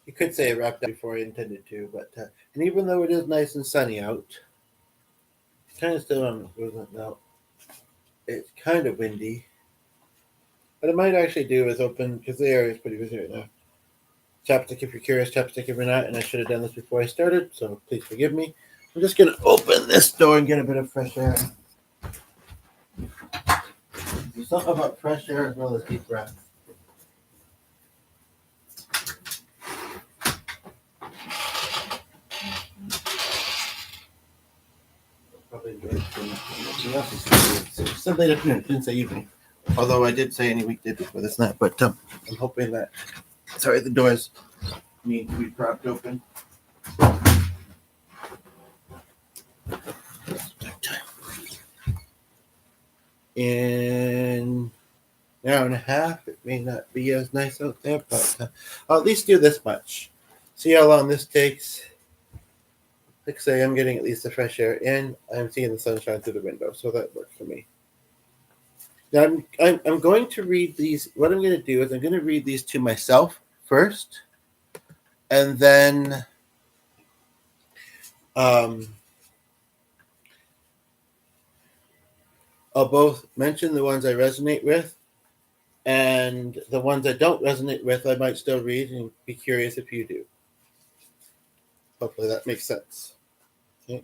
You could say I wrapped up before I intended to, but and even though it is nice and sunny out, it's kind of still on now. It's kind of windy. What I might actually do is open because the area is pretty busy right now. Chapstick if you're curious, chapstick if you're not, and I should have done this before I started, so please forgive me. I'm just gonna open this door and get a bit of fresh air. There's something about fresh air as well as deep breath. Probably enjoy it. Said late afternoon, didn't say evening. Although I did say any weekday before this night, but I'm hoping that. Sorry, the doors need to be propped open. In an hour and a half, it may not be as nice out there, but I'll at least do this much. See how long this takes. Like I say, I'm getting at least the fresh air in. I'm seeing the sunshine through the window, so that works for me. Now, I'm going to read these. What I'm going to do is I'm going to read these to myself first, and then I'll both mention the ones I resonate with, and the ones I don't resonate with, I might still read and be curious if you do. Hopefully that makes sense. Okay.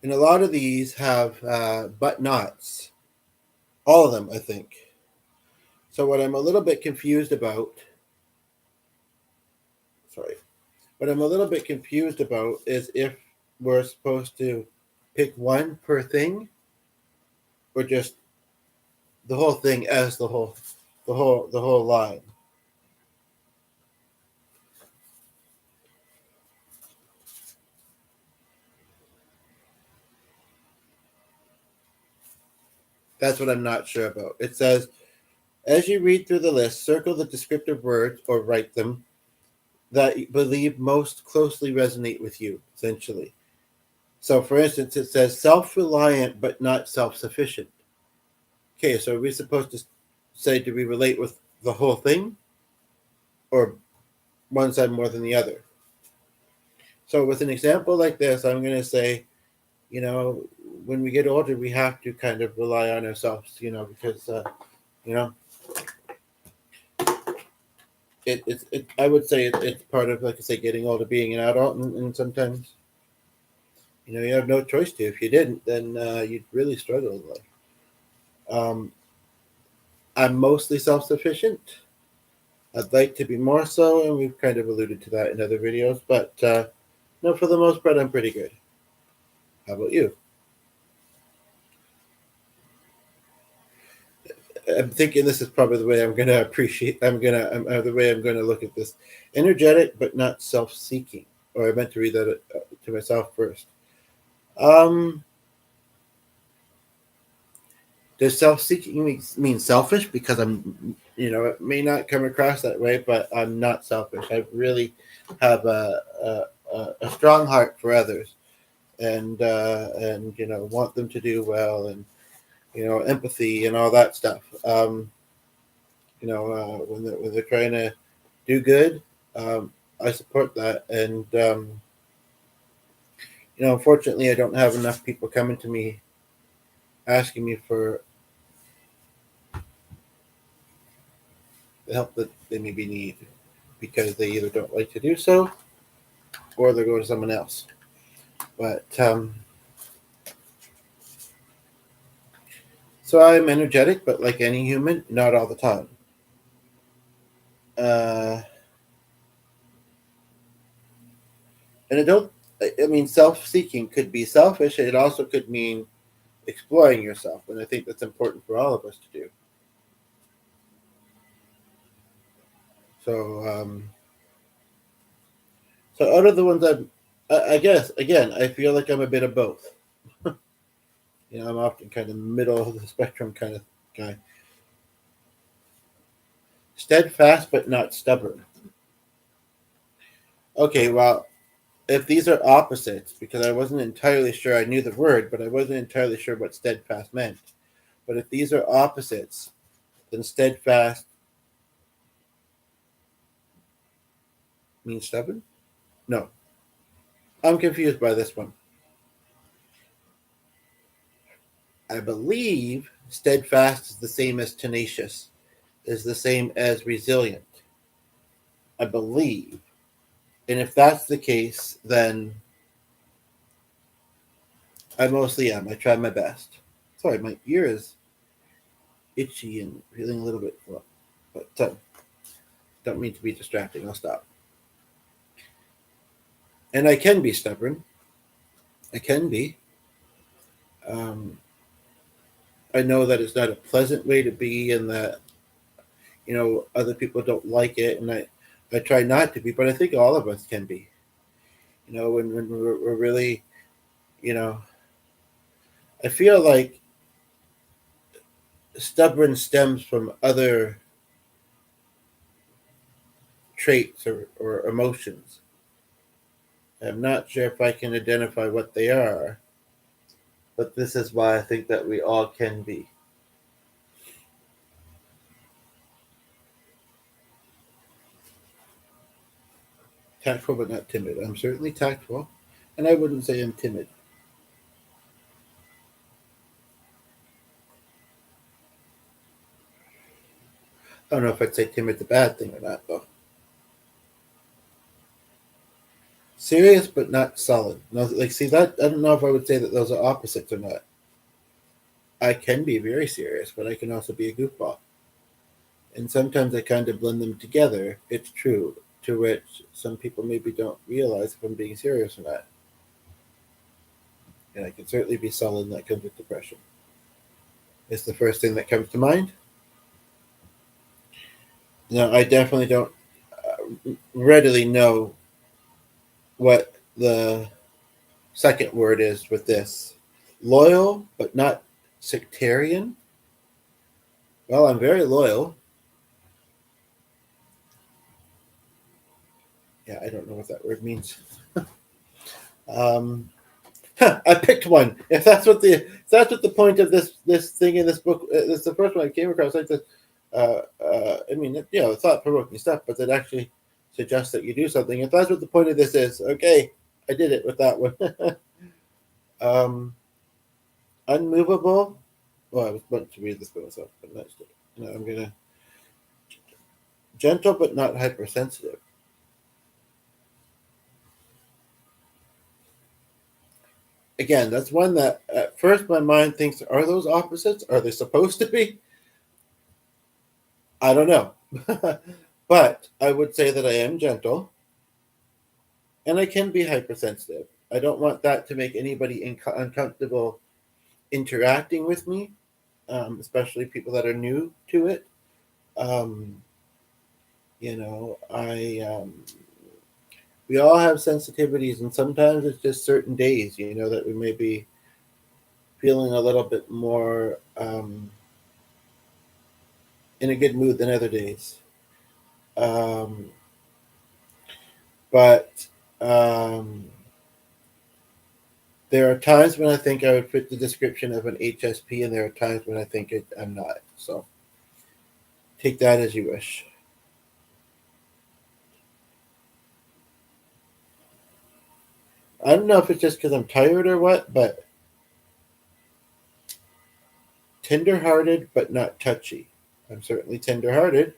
And a lot of these have but nots. All of them, I think. So what I'm a little bit confused about, what I'm a little bit confused about is if we're supposed to pick one per thing, or just the whole thing as the whole line. That's what I'm not sure about. It says, as you read through the list, circle the descriptive words or write them that you believe most closely resonate with you, essentially. So, for instance, it says self-reliant but not self-sufficient. Okay, so are we supposed to say, do we relate with the whole thing or one side more than the other? So with an example like this, I'm going to say, when we get older, we have to kind of rely on ourselves, because, I would say it's part of, like I say, getting older, being an adult, and sometimes, you have no choice to. If you didn't, then you'd really struggle in life. I'm mostly self-sufficient. I'd like to be more so, and we've kind of alluded to that in other videos, but no, for the most part, I'm pretty good. How about you? I'm thinking this is probably the way I'm going to appreciate. The way I'm going to look at this. Energetic, but not self-seeking. Or I meant to read that to myself first. Does self-seeking mean selfish? Because it may not come across that way, but I'm not selfish. I really have a strong heart for others, and want them to do well, and empathy and all that stuff. When they're trying to do good, I support that. And unfortunately, I don't have enough people coming to me asking me for the help that they maybe need because they either don't like to do so or they're going to someone else. But so I'm energetic, but like any human, not all the time. And I mean, self-seeking could be selfish. It also could mean exploring yourself. And I think that's important for all of us to do. So out of the ones I guess, again, I feel like I'm a bit of both. I'm often kind of middle of the spectrum kind of guy. Steadfast, but not stubborn. Okay, well, if these are opposites, because I wasn't entirely sure, I knew the word, but I wasn't entirely sure what steadfast meant. But if these are opposites, then steadfast means stubborn? No. I'm confused by this one. I believe steadfast is the same as tenacious, is the same as resilient. I believe. And if that's the case, then I mostly am. I try my best. Sorry, my ear is itchy and feeling a little bit rough. But don't mean to be distracting. I'll stop. And I can be stubborn. I can be. Um, I know that it's not a pleasant way to be, and that other people don't like it, and I try not to be. But I think all of us can be. When we're really, you know, I feel like stubborn stems from other traits or emotions. I'm not sure if I can identify what they are, but this is why I think that we all can be. Tactful but not timid. I'm certainly tactful, and I wouldn't say I'm timid. I don't know if I'd say timid's a bad thing or not, though. Serious but not sullen. No, like, see that? I don't know if I would say that those are opposites or not. I can be very serious, but I can also be a goofball. And sometimes I kind of blend them together. It's true, to which some people maybe don't realize if I'm being serious or not. And I can certainly be sullen. That comes with depression. It's the first thing that comes to mind. No, I definitely don't readily know what the second word is with this. Loyal, but not sectarian. Well, I'm very loyal. Yeah, I don't know what that word means. Um, I picked one. If that's what the point of this thing in this book. This is the first one I came across. Like this. I mean, thought provoking stuff, but that actually suggests that you do something. If that's what the point of this is, okay, I did it with that one. um, unmovable. Well, I was about to read this by myself, but that's it. No, I'm gonna gentle but not hypersensitive. Again, that's one that at first my mind thinks, are those opposites? Are they supposed to be? I don't know. But I would say that I am gentle and I can be hypersensitive. I don't want that to make anybody uncomfortable interacting with me, especially people that are new to it. Um, I we all have sensitivities, and sometimes it's just certain days, that we may be feeling a little bit more in a good mood than other days. Um, but um, there are times when I think I would fit the description of an HSP, and there are times when I think I'm not. So take that as you wish. I don't know if it's just because I'm tired or what, but tender-hearted but not touchy. I'm certainly tender-hearted.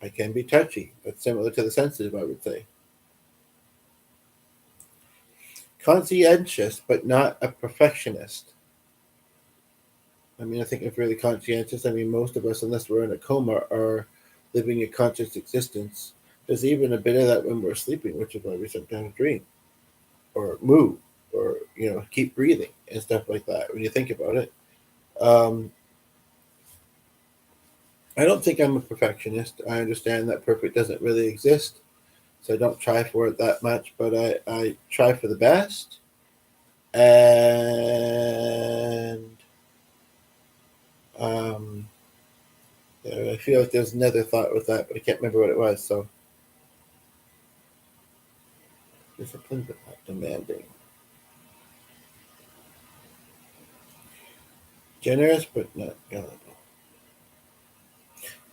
I can be touchy, but similar to the sensitive, I would say. Conscientious but not a perfectionist. I mean, I think if really conscientious, I mean, most of us, unless we're in a coma, are living a conscious existence. There's even a bit of that when we're sleeping, which is why we sometimes dream or move or, keep breathing and stuff like that when you think about it. Um, I don't think I'm a perfectionist. I understand that perfect doesn't really exist, so I don't try for it that much, but I try for the best. And um, I feel like there's another thought with that, but I can't remember what it was. So Disciplined but not demanding. Generous but not gullible.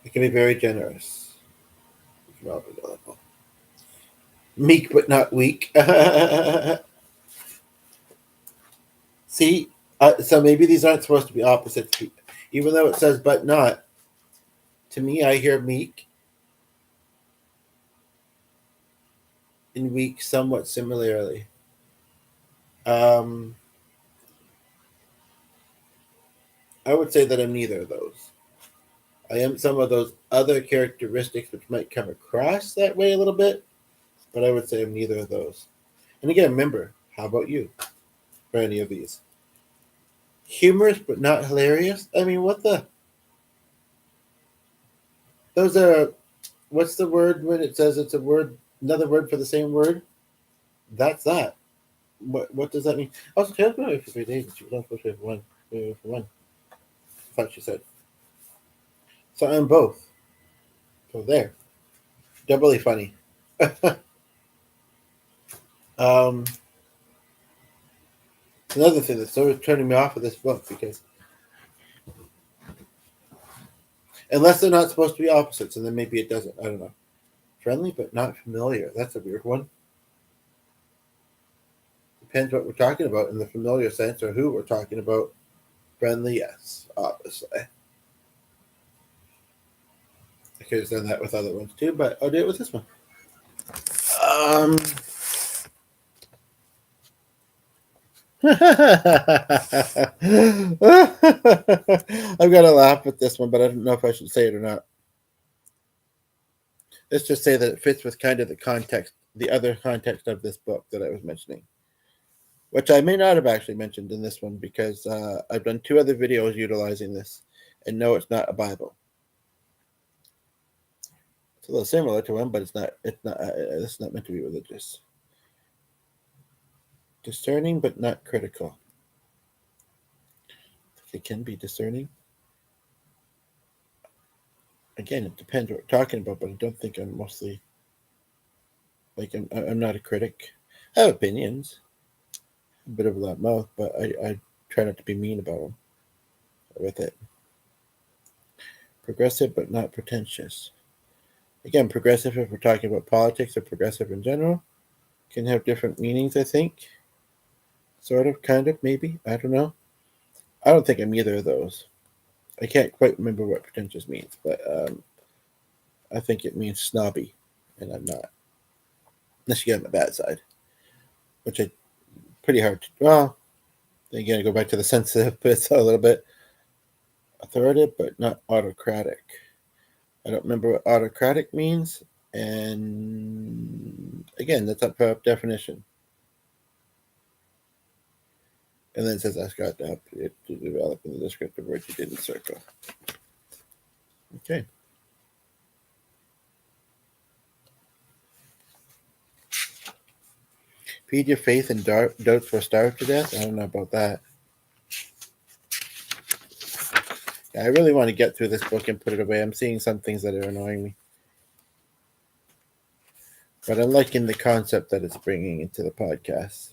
It can be very generous. It can all be gullible. Meek but not weak. See, so maybe these aren't supposed to be opposites. Even though it says but not, to me, I hear meek and weak somewhat similarly. I would say that I'm neither of those. I am some of those other characteristics which might come across that way a little bit, but I would say I'm neither of those. And again, remember, how about you for any of these? Humorous but not hilarious? I mean, what the? Those are, what's the word when it says it's a word, another word for the same word? That's that. What does that mean? Also, Taylor's been away for 3 days and she was only supposed to have one. For one. I thought she said. So I'm both. So there. Doubly funny. um, Another thing that's sort of turning me off of this book because unless they're not supposed to be opposites, and then maybe it doesn't. I don't know. Friendly but not familiar. That's a weird one. Depends what we're talking about in the familiar sense or who we're talking about. Friendly, yes, obviously. I could have done that with other ones too, but I'll do it with this one. Um, I'm gonna laugh at this one, but I don't know if I should say it or not. Let's just say that it fits with kind of the context, the other context of this book that I was mentioning, which I may not have actually mentioned in this one because I've done 2 other videos utilizing this, and no, it's not a Bible. It's a little similar to one, but it's not. It's not meant to be religious. Discerning but not critical. It can be discerning. Again, it depends what we're talking about, but I don't think I'm mostly like I'm not a critic. I have opinions, a bit of a loud mouth, but I try not to be mean about them with it. Progressive but not pretentious. Again, progressive if we're talking about politics or progressive in general can have different meanings, I think. Sort of, kind of, maybe. I don't know. I don't think I'm either of those. I can't quite remember what pretentious means, but I think it means snobby, and I'm not. Unless you get on the bad side, which I pretty hard to. Well, again, I go back to the sensitive bits a little bit. Authoritative, but not autocratic. I don't remember what autocratic means, and again, that's up for definition. And then it says, ask God to help it to develop in the descriptive words you didn't circle. Okay. Feed your faith and doubts will starve to death. I don't know about that. Yeah, I really want to get through this book and put it away. I'm seeing some things that are annoying me. But I'm liking the concept that it's bringing into the podcast.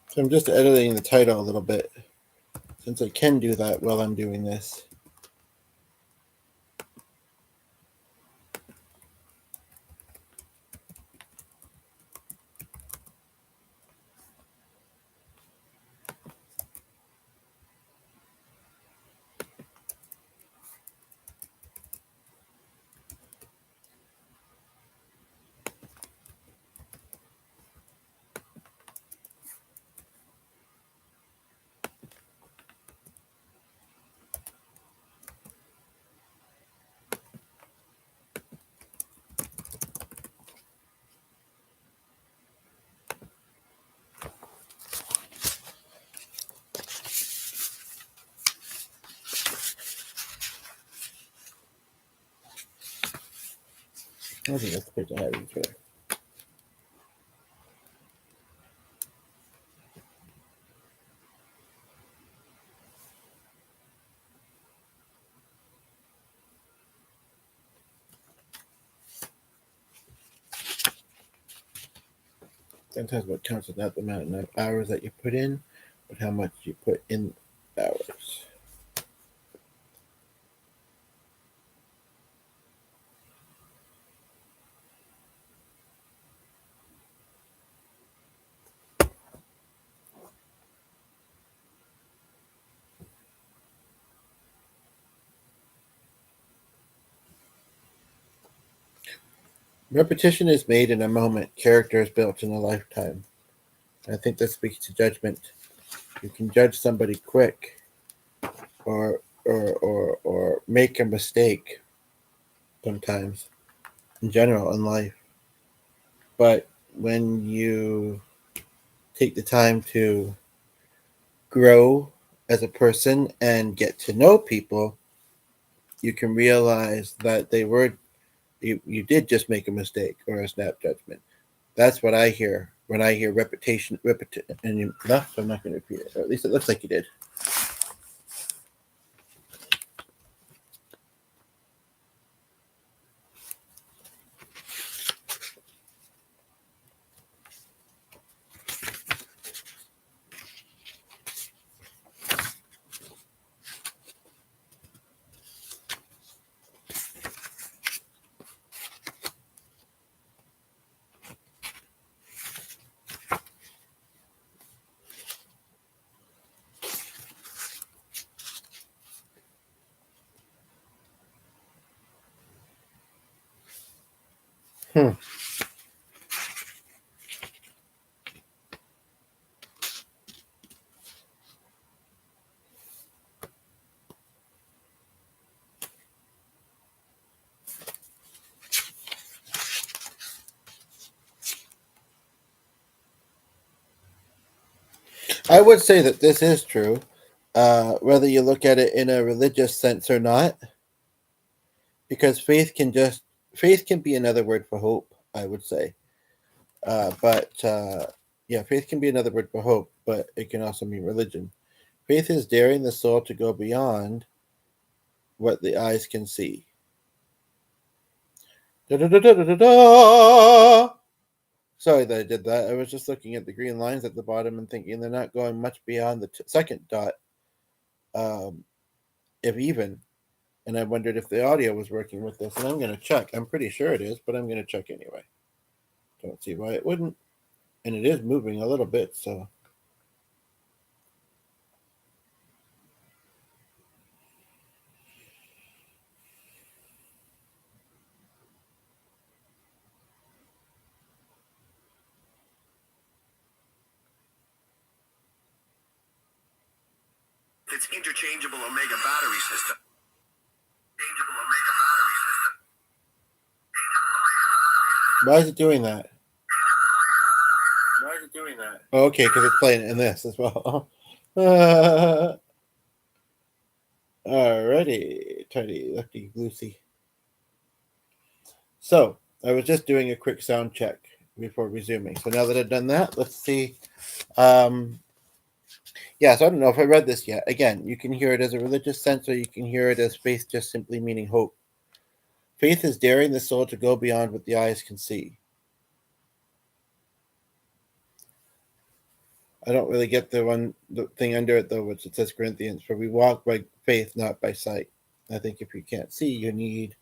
So I'm just editing the title a little bit, since I can do that while I'm doing this. I think that's the picture I have in Twitter. Sometimes what counts is not the amount of hours that you put in, but how much you put in hours. Repetition is made in a moment. Character is built in a lifetime. I think that speaks to judgment. You can judge somebody quick, or make a mistake sometimes in general in life. But when you take the time to grow as a person and get to know people, you can realize that you did just make a mistake or a snap judgment. That's what I hear when I hear repetition, and you left. So I'm not going to repeat it. Or at least it looks like you did. Hmm. I would say that this is true, whether you look at it in a religious sense or not, because faith can be another word for hope. I would say, but yeah, faith can be another word for hope, but it can also mean religion. Faith is daring the soul to go beyond what the eyes can see. Da, da, da, da, da, da. Sorry that I did that. I was just looking at the green lines at the bottom and thinking they're not going much beyond the second dot, um, if even. And I wondered if the audio was working with this. And I'm going to check. I'm pretty sure it is, but I'm going to check anyway. Don't see why it wouldn't. And it is moving a little bit, so. Its interchangeable Omega battery system. Why is it doing that? Oh, okay, because it's playing in this as well. Alrighty, tidy, lefty, loosey. So, I was just doing a quick sound check before resuming. So now that I've done that, let's see. Yeah, so I don't know if I read this yet. Again, you can hear it as a religious sense or you can hear it as faith just simply meaning hope. Faith is daring the soul to go beyond what the eyes can see. I don't really get the thing under it though, which it says Corinthians, for we walk by faith, not by sight. I think if you can't see, you need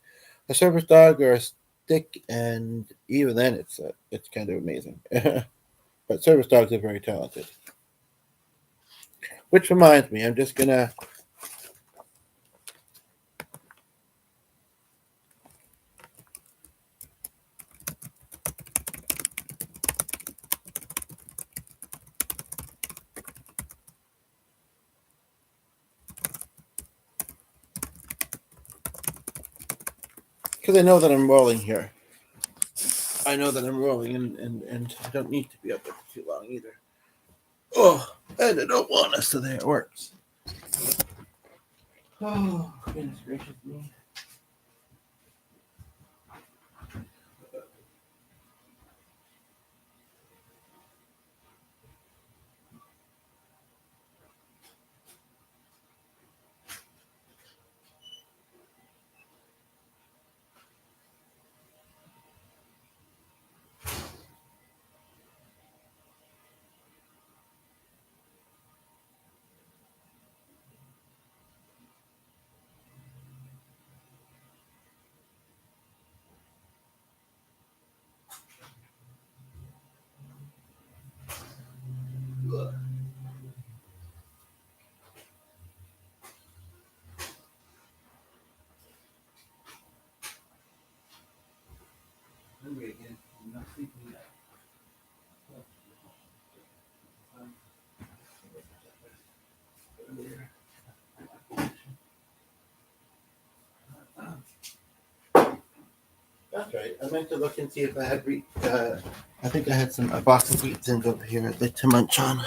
a service dog or a stick, and even then, it's kind of amazing. But service dogs are very talented. Which reminds me, I'm just gonna. Because I know that I'm rolling here. I know that I'm rolling, and I don't need to be up there for too long either. Oh, and I don't want us, so there it works. Oh, goodness gracious me. That's right. I meant to look and see if I had I think I had a box of wheat thins over here I'd like to munch on.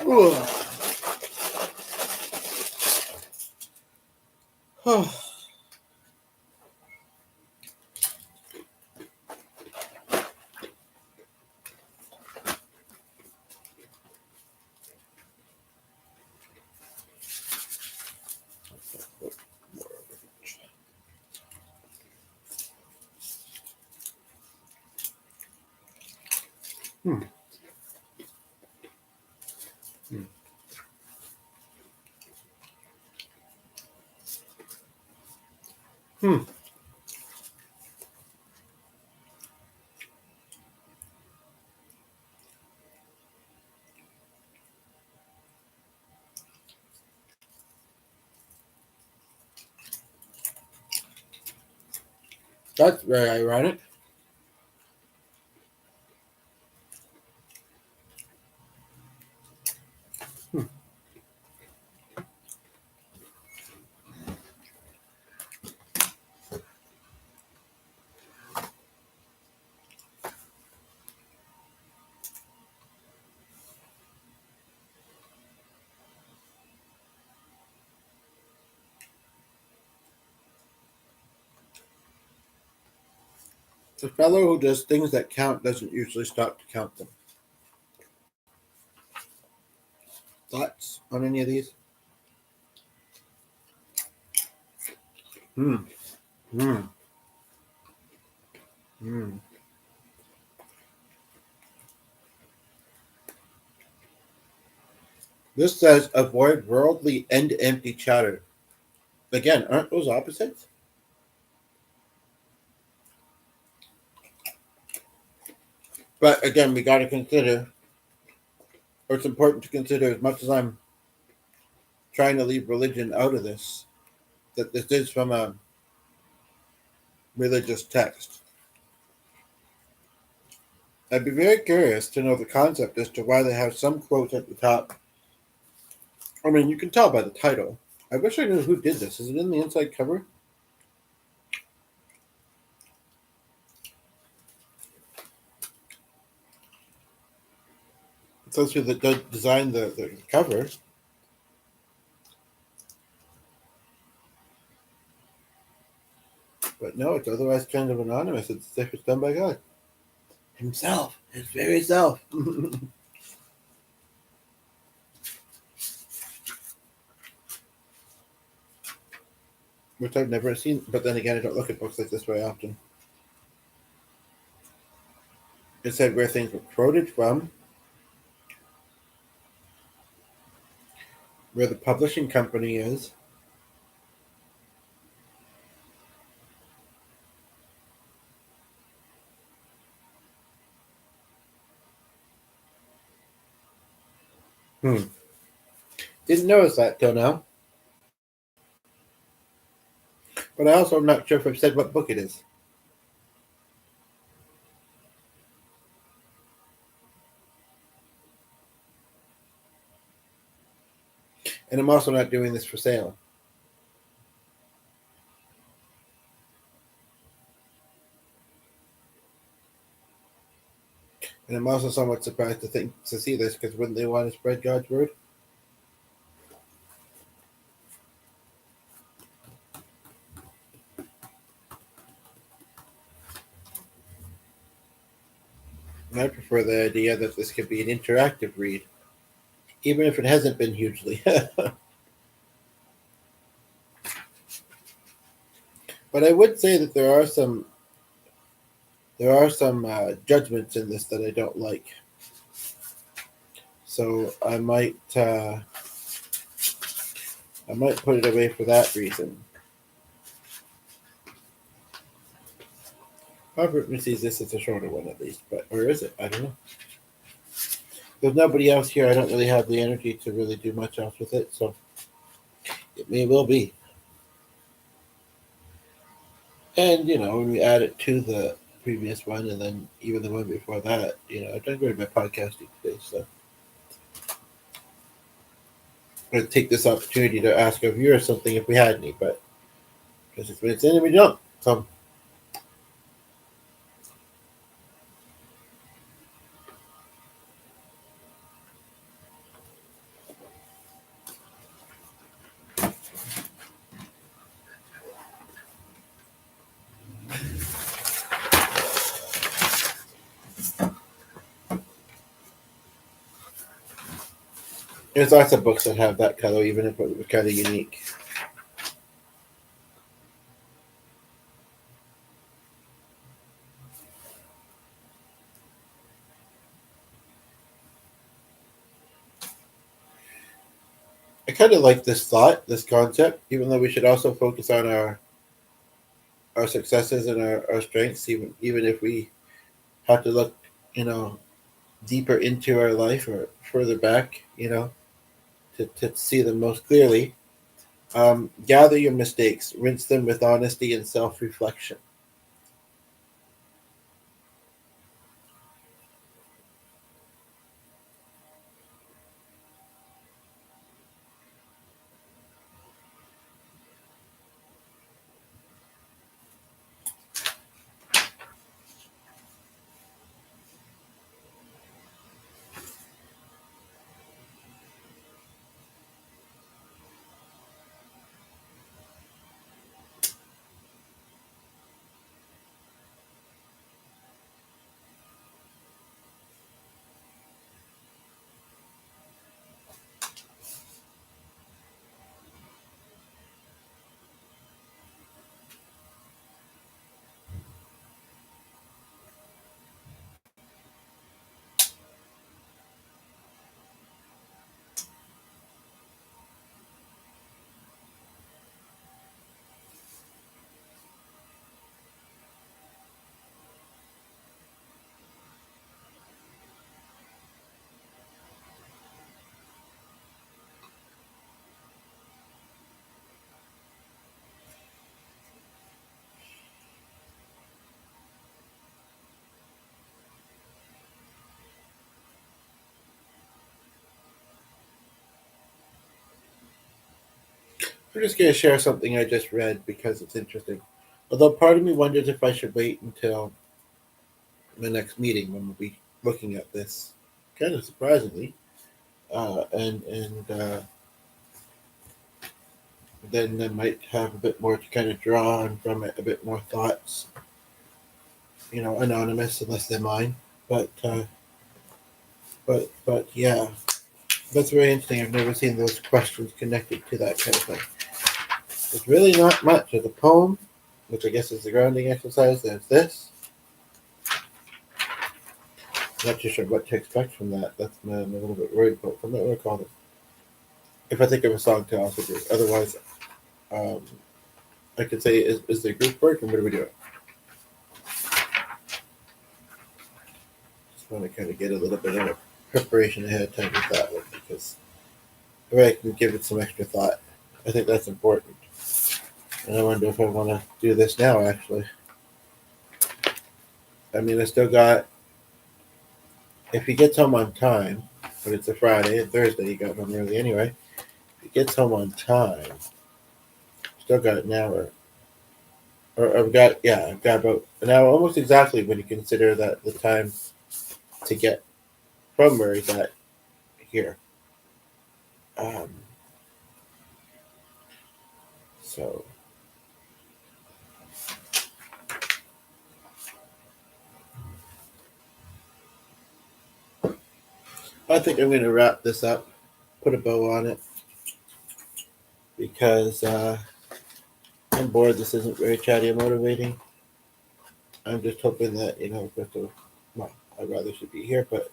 Ooh. Oh. Hmm. Hmm. Hmm. That's very ironic. Hmm. The fellow who does things that count doesn't usually stop to count them. Thoughts on any of these? Hmm. Hmm. Hmm. This says avoid worldly and empty chatter. Again, aren't those opposites? But again, we got to consider, or it's important to consider, as much as I'm trying to leave religion out of this, that this is from a religious text. I'd be very curious to know the concept as to why they have some quotes at the top. I mean, you can tell by the title. I wish I knew who did this. Is it in the inside cover? It says who designed the cover. But no, it's otherwise kind of anonymous. It's as if it's done by God himself, his very self. Which I've never seen. But then again, I don't look at books like this very often. It said where things were quoted from, where the publishing company is. Hmm. Didn't notice that till now. But I also am not sure if I've said what book it is. And I'm also not doing this for sale. And I'm also somewhat surprised to see this because wouldn't they want to spread God's word? And I prefer the idea that this could be an interactive read, even if it hasn't been hugely. But I would say that there are some judgments in this that I don't like. So I might put it away for that reason. However, it sees this as a shorter one at least, but or is it? I don't know. There's nobody else here. I don't really have the energy to really do much else with it, so it may well be. And when we add it to the previous one, and then even the one before that, I've done great at my podcasting today, so I'm going to take this opportunity to ask a viewer something if we had any, but Because 6 minutes in and we don't. So there's lots of books that have that color, even if it was kind of unique. I kind of like this thought, this concept, even though we should also focus on our successes and our strengths, even if we have to look, you know, deeper into our life or further back, to see them most clearly. Gather your mistakes, rinse them with honesty and self reflection. I'm just going to share something I just read because it's interesting. Although part of me wonders if I should wait until the next meeting when we'll be looking at this, kind of surprisingly, and then I might have a bit more to kind of draw on from it, a bit more thoughts, anonymous unless they're mine. But yeah, that's very interesting. I've never seen those questions connected to that kind of thing. There's really not much. There's a poem, which I guess is the grounding exercise. There's this. Not too sure what to expect from that. I'm a little bit worried about. I'm not going to call it. If I think of a song to also do. Otherwise, um, I could say, is the group work and what are we doing? Just want to kind of get a little bit of preparation ahead of time with that one because I can give it some extra thought. I think that's important. And I wonder if I want to do this now, actually. I mean, I still got, if he gets home on time, but it's a Friday and Thursday, he got home early anyway. If he gets home on time, still got an hour. Or I've got about an hour, almost exactly when you consider that the time to get from where he's at here. Um, so I think I'm going to wrap this up, put a bow on it, because I'm bored. This isn't very chatty or motivating. I'm just hoping that, Crystal, well, I'd rather she be here, but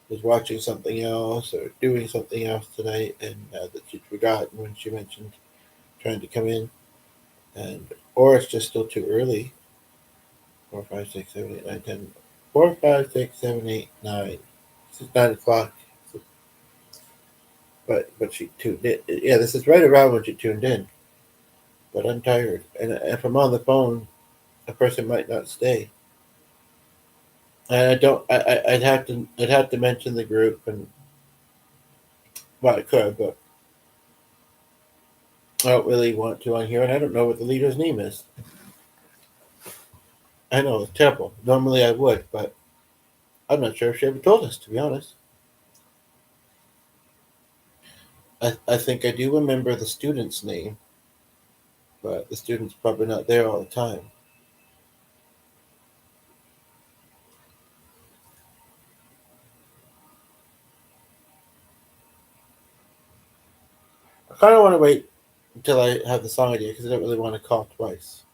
was watching something else or doing something else tonight, and that she'd forgotten when she mentioned trying to come in, and or it's just still too early. 4, 5, 6, 7, 8, 9, 10. 4, 5, 6, 7, 8, 9. This is 9 o'clock. But she tuned in. Yeah, this is right around when she tuned in. But I'm tired, and if I'm on the phone, a person might not stay. And I don't. I'd have to mention the group, and well, I could, but I don't really want to on here, and I don't know what the leader's name is. I know it's terrible. Normally I would, but I'm not sure if she ever told us, to be honest. I think I do remember the student's name, but the student's probably not there all the time. I kind of want to wait until I have the song idea because I don't really want to call twice.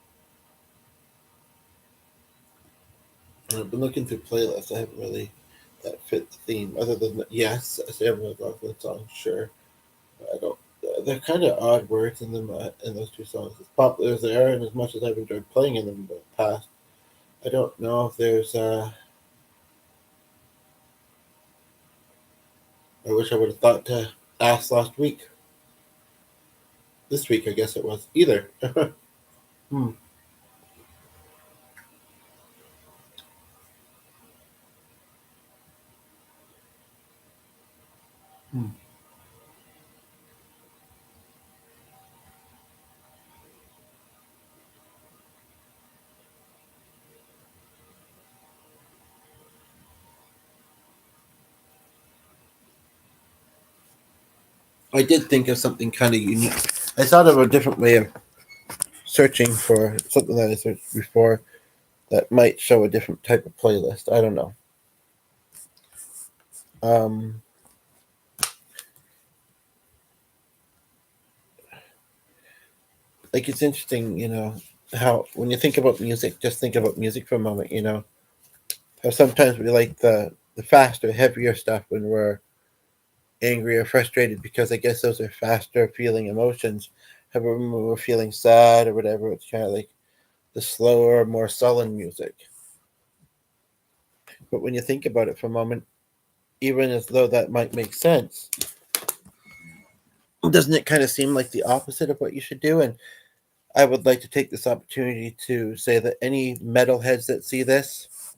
And I've been looking through playlists. I haven't really that fit the theme. Other than yes, I say I'm McLaughlin song, sure. But I don't. They're kind of odd words in them in those two songs. As popular as they are, and as much as I've enjoyed playing in them in the past, I don't know if there's. I wish I would have thought to ask last week. This week, I guess it was either. hmm. Hmm. I did think of something kind of unique. I thought of a different way of searching for something that I searched before that might show a different type of playlist. I don't know. Um, like it's interesting, how when you think about music, just think about music for a moment. How sometimes we like the faster, heavier stuff when we're angry or frustrated because I guess those are faster feeling emotions. However, when we're feeling sad or whatever, it's kind of like the slower, more sullen music. But when you think about it for a moment, even as though that might make sense, doesn't it kind of seem like the opposite of what you should do? And I would like to take this opportunity to say that any metalheads that see this,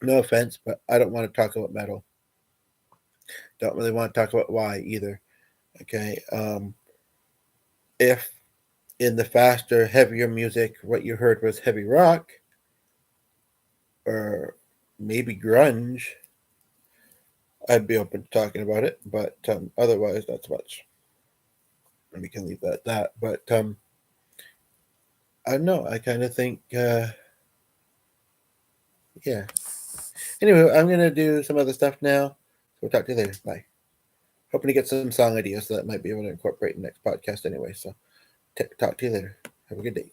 no offense, but I don't want to talk about metal. Don't really want to talk about why either. Okay. If in the faster, heavier music, what you heard was heavy rock or maybe grunge, I'd be open to talking about it. But otherwise, not so much. And we can leave that at that. But I don't know. I kind of think, yeah. Anyway, I'm going to do some other stuff now. So we'll talk to you later. Bye. Hoping to get some song ideas that might be able to incorporate in the next podcast anyway. So talk to you later. Have a good day.